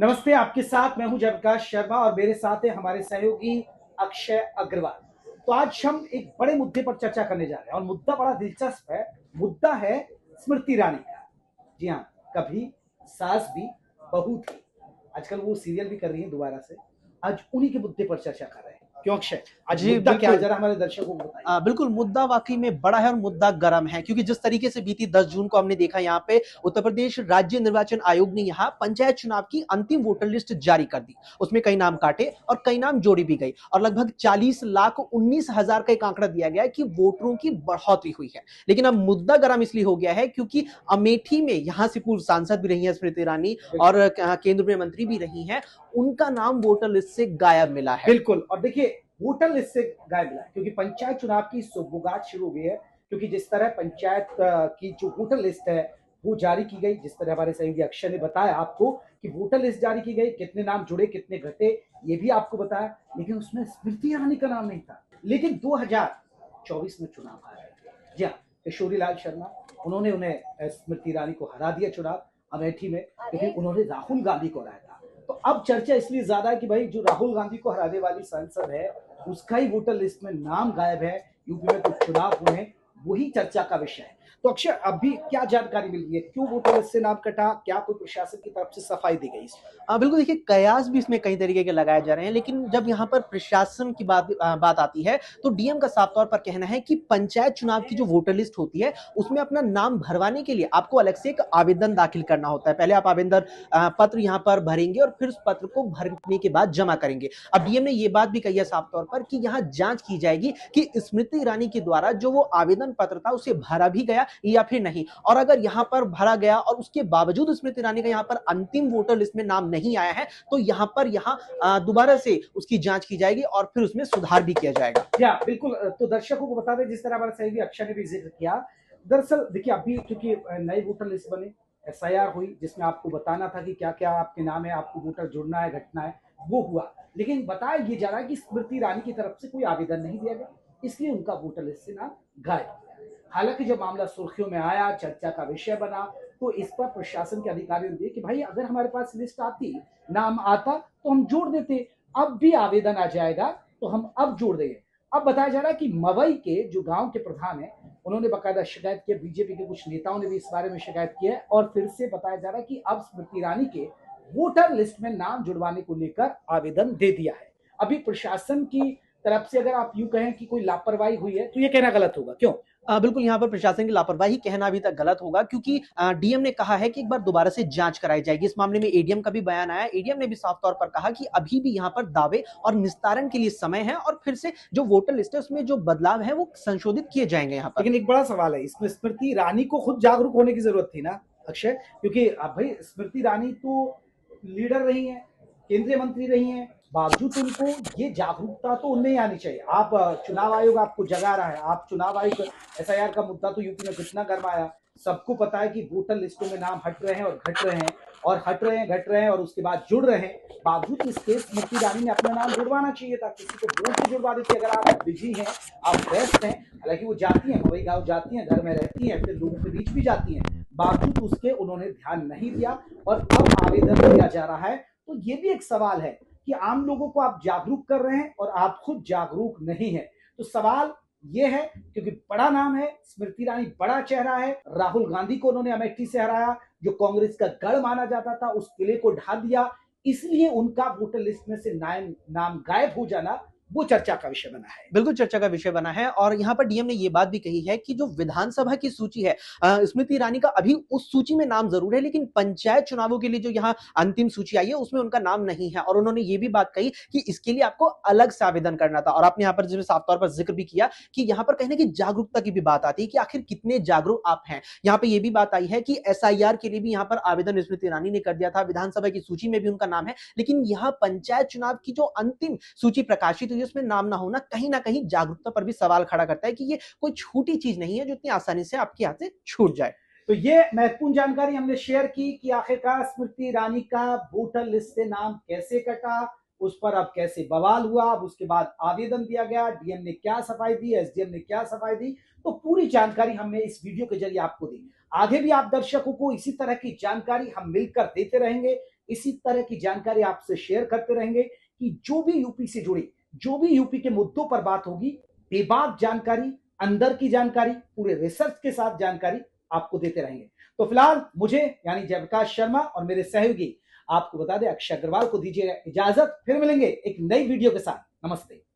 नमस्ते, आपके साथ मैं हूं जयप्रकाश शर्मा और मेरे साथ है हमारे सहयोगी अक्षय अग्रवाल। तो आज हम एक बड़े मुद्दे पर चर्चा करने जा रहे हैं और मुद्दा बड़ा दिलचस्प है। मुद्दा है स्मृति ईरानी का। जी हाँ, कभी सास भी बहू थी। आजकल वो सीरियल भी कर रही है दोबारा से। आज उन्हीं के मुद्दे पर चर्चा कर रहे हैं। क्यों अक्षय, आज जी, मुद्दा क्या है, बिल्कुल। जरा हमारे दर्शकों को बताइए। बिल्कुल, मुद्दा वाक़ई में बड़ा है और मुद्दा गरम है, क्योंकि जिस तरीके से बीती 10 जून को हमने देखा, यहाँ पे उत्तर प्रदेश राज्य निर्वाचन आयोग ने यहाँ पंचायत चुनाव की अंतिम वोटर लिस्ट जारी कर दी। उसमें कई नाम काटे और कई नाम जोड़ी भी गई और लगभग 40,19,000 का एक आंकड़ा दिया गया है कि वोटरों की बढ़ोतरी हुई है। लेकिन अब मुद्दा गरम इसलिए हो गया है क्योंकि अमेठी में यहाँ से पूर्व सांसद भी रही हैं स्मृति ईरानी और केंद्र में मंत्री भी रही हैं, उनका नाम वोटर लिस्ट से गायब मिला है। बिल्कुल, और देखिए वोटर लिस्ट से गायब मिला है क्योंकि पंचायत चुनाव की सुगबुगाहट शुरू हो गई है। क्योंकि जिस तरह पंचायत की जो वोटर लिस्ट है वो जारी की गई, जिस तरह हमारे सहयोगी अक्षय ने बताया आपको कि वोटर लिस्ट जारी की गई, कितने नाम जुड़े कितने घटे ये भी आपको बताया, लेकिन उसमें स्मृति ईरानी का नाम नहीं था। लेकिन 2024 में चुनाव आ रहे थे। जी हाँ, किशोरी लाल शर्मा, उन्होंने उन्हें स्मृति ईरानी को हरा दिया चुनाव अमेठी में, क्योंकि उन्होंने राहुल गांधी को हराया था। तो अब चर्चा इसलिए ज्यादा है कि भाई जो राहुल गांधी को हराने वाली सांसद है उसका ही वोटर लिस्ट में नाम गायब है। यूपी में कुछ चुनाव हुए हैं, वही चर्चा का विषय है। तो अक्षय, अभी क्या जानकारी मिल रही है, क्यों वोटर लिस्ट से नाम कटा, क्या कोई प्रशासन की तरफ से सफाई दी गई इसमें? बिल्कुल, देखिए कयास भी इसमें कई तरीके के लगाए जा रहे हैं, लेकिन जब यहाँ पर प्रशासन की बात आती है तो डीएम का साफ तौर पर कहना है कि पंचायत चुनाव की जो वोटर लिस्ट होती है उसमें अपना नाम भरवाने के लिए आपको अलग से एक आवेदन दाखिल करना होता है। पहले आप आवेदन पत्र यहाँ पर भरेंगे और फिर उस पत्र को भरने के बाद जमा करेंगे। अब डीएम ने ये बात भी कही है साफ तौर पर कि यहाँ जांच की जाएगी कि स्मृति ईरानी के द्वारा जो वो आवेदन पत्र था उसे भरा भी गया या फिर नहीं, और अगर यहाँ पर भरा गया और उसके बावजूद स्मृति ईरानी का यहाँ पर अंतिम वोटर लिस्ट में नाम नहीं आया है तो यहाँ पर दोबारा से उसकी जांच की जाएगी और फिर उसमें सुधार भी किया जाएगा। या बिल्कुल, तो दर्शकों को बता दें, जिस तरह हमारे सहयोगी अक्षय ने भी जिक्र किया, दरअसल देखिए अभी क्योंकि नई वोटर लिस्ट बने, एसआईआर हुई जिसमें आपको बताना था कि क्या क्या आपके नाम है, आपको वोटर जुड़ना है, घटना है, वो हुआ। लेकिन बताया ये जा रहा है कि स्मृति ईरानी की तरफ से कोई आवेदन नहीं दिया गया, इसलिए उनका वोटर लिस्ट से नाम गायब हो गया। हालांकि जब मामला सुर्खियों में आया, चर्चा का विषय बना, तो इस पर प्रशासन के अधिकारियों ने दिए कि भाई अगर हमारे पास लिस्ट आती, नाम आता तो हम जोड़ देते, अब भी आवेदन आ जाएगा तो हम अब जोड़ देंगे। अब बताया जा रहा है कि मवई के जो गांव के प्रधान है उन्होंने बाकायदा शिकायत की, बीजेपी के कुछ नेताओं ने भी इस बारे में शिकायत की है और फिर से बताया जा रहा है कि अब स्मृति ईरानी के वोटर लिस्ट में नाम जुड़वाने को लेकर आवेदन दे दिया है। अभी प्रशासन की तरफ से अगर आप यूं कहें कि कोई लापरवाही हुई है तो ये कहना गलत होगा, क्यों? बिल्कुल, यहाँ पर प्रशासन की लापरवाही कहना अभी तक गलत होगा, क्योंकि डीएम ने कहा है कि एक बार दोबारा से जांच कराई जाएगी। इस मामले में एडीएम का भी बयान आया। एडीएम ने भी साफ तौर पर कहा कि अभी भी यहाँ पर दावे और निस्तारण के लिए समय है और फिर से जो वोटर लिस्ट है उसमें जो बदलाव है वो संशोधित किए जाएंगे यहाँ पर। लेकिन एक बड़ा सवाल है, इसमें स्मृति ईरानी को खुद जागरूक होने की जरूरत थी ना अक्षय, क्योंकि अब भाई स्मृति ईरानी तो लीडर रही हैं, केंद्रीय मंत्री रही हैं, बावजूद उनको ये जागरूकता तो उनमें ही आनी चाहिए। आप चुनाव आयोग आपको जगा रहा है, आप चुनाव आयोग, एसआईआर का मुद्दा तो यूपी में कितना गरमाया, सबको पता है कि वोटर लिस्टों में नाम हट रहे हैं और घट रहे हैं और हट रहे हैं, घट रहे हैं और उसके बाद जुड़ रहे हैं। बावजूद इसके स्मृति ईरानी ने अपना नाम जुड़वाना चाहिए था, किसी को बोल के जुड़वा देती। अगर आप बिजी हैं, आप व्यस्त हैं, हालांकि वो जाती हैं, मवई गाँव जाती हैं, घर में रहती हैं, फिर लोगों के बीच भी जाती हैं, बावजूद उसके उन्होंने ध्यान नहीं दिया और अब आवेदन दिया जा रहा है। तो ये भी एक सवाल है कि आम लोगों को आप जागरूक कर रहे हैं और आप खुद जागरूक नहीं है। तो सवाल ये है, क्योंकि बड़ा नाम है, स्मृति ईरानी बड़ा चेहरा है, राहुल गांधी को उन्होंने अमेठी से हराया, जो कांग्रेस का गढ़ माना जाता था, उस किले को ढा दिया, इसलिए उनका वोटर लिस्ट में से नाम गायब हो जाना वो चर्चा का विषय बना है। बिल्कुल चर्चा का विषय बना है और यहाँ पर डीएम ने ये बात भी कही है कि जो विधानसभा की सूची है, स्मृति ईरानी का अभी उस सूची में नाम जरूर है, लेकिन पंचायत चुनावों के लिए जो यहाँ अंतिम सूची आई है उसमें उनका नाम नहीं है। और उन्होंने ये भी बात कही कि इसके लिए आपको अलग से आवेदन करना था। और आपने यहाँ पर जो साफ तौर पर जिक्र भी किया कि यहाँ पर कहने की जागरूकता की भी बात आती है कि आखिर कितने जागरूक आप हैं। यहाँ पे ये भी बात आई है कि एसआईआर के लिए भी यहाँ पर आवेदन स्मृति ईरानी ने कर दिया था, विधानसभा की सूची में भी उनका नाम है, लेकिन यहाँ पंचायत चुनाव की जो अंतिम सूची प्रकाशित हुई उसमें नाम ना होना कहीं ना कहीं जागरूकता पर भी सवाल खड़ा करता है कि ये कोई छोटी चीज नहीं है जो इतनी आसानी से आपके हाथ से छूट जाए। तो ये महत्वपूर्ण जानकारी हमने शेयर की कि आखिरकार स्मृति ईरानी का वोटर लिस्ट से नाम कैसे कटा, उस पर अब कैसे बवाल हुआ, अब उसके बाद आवेदन दिया गया, डीएम ने क्या सफाई दी, एसडीएम ने क्या सफाई दी, तो पूरी जानकारी हमने इस वीडियो के जरिए आपको दी। आगे भी आप दर्शकों को इसी तरह की जानकारी हम मिलकर देते रहेंगे। इसी तरह की जानकारी आपसे शेयर करते रहेंगे कि जो भी यूपी से जुड़ी, जो भी यूपी के मुद्दों पर बात होगी, बेबाक जानकारी, अंदर की जानकारी, पूरे रिसर्च के साथ जानकारी आपको देते रहेंगे। तो फिलहाल मुझे यानी जयप्रकाश शर्मा और मेरे सहयोगी आपको बता दें अक्षय अग्रवाल को दीजिए इजाजत। फिर मिलेंगे एक नई वीडियो के साथ। नमस्ते।